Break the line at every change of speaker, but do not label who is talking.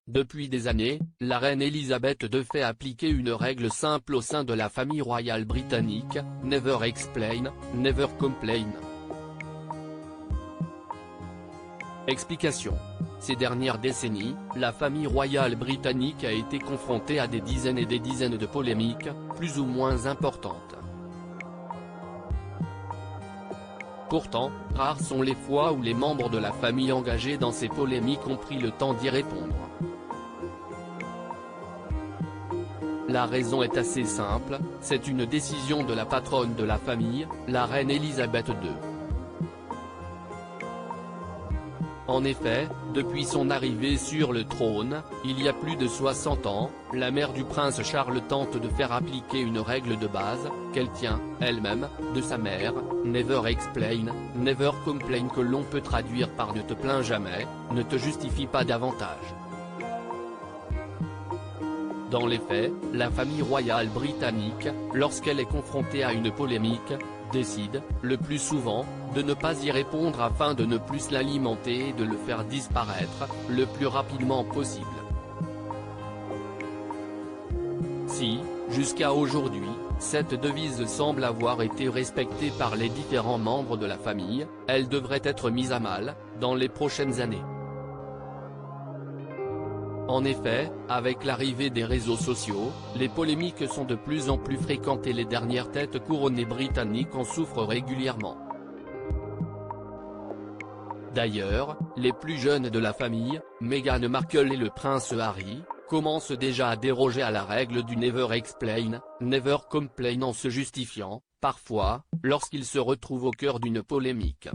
Depuis des années, la reine Elisabeth II fait appliquer une règle simple au sein de la famille royale britannique, Never explain, never complain. Explication. Ces dernières décennies, la famille royale britannique a été confrontée à des dizaines et des dizaines de polémiques, plus ou moins importantes. Pourtant, rares sont les fois où les membres de la famille engagés dans ces polémiques ont pris le temps d'y répondre. La raison est assez simple, c'est une décision de la patronne de la famille, la reine Elisabeth II. En effet, depuis son arrivée sur le trône, il y a plus de 60 ans, la mère du prince Charles tente de faire appliquer une règle de base, qu'elle tient, elle-même, de sa mère, Never explain, never complain, que l'on peut traduire par ne te plains jamais, ne te justifie pas davantage. Dans les faits, la famille royale britannique, lorsqu'elle est confrontée à une polémique, décide, le plus souvent, de ne pas y répondre afin de ne plus l'alimenter et de le faire disparaître, le plus rapidement possible. Si, jusqu'à aujourd'hui, cette devise semble avoir été respectée par les différents membres de la famille, elle devrait être mise à mal, dans les prochaines années. En effet, avec l'arrivée des réseaux sociaux, les polémiques sont de plus en plus fréquentes et les dernières têtes couronnées britanniques en souffrent régulièrement. D'ailleurs, les plus jeunes de la famille, Meghan Markle et le prince Harry, commencent déjà à déroger à la règle du Never explain, never complain en se justifiant, parfois, lorsqu'ils se retrouvent au cœur d'une polémique.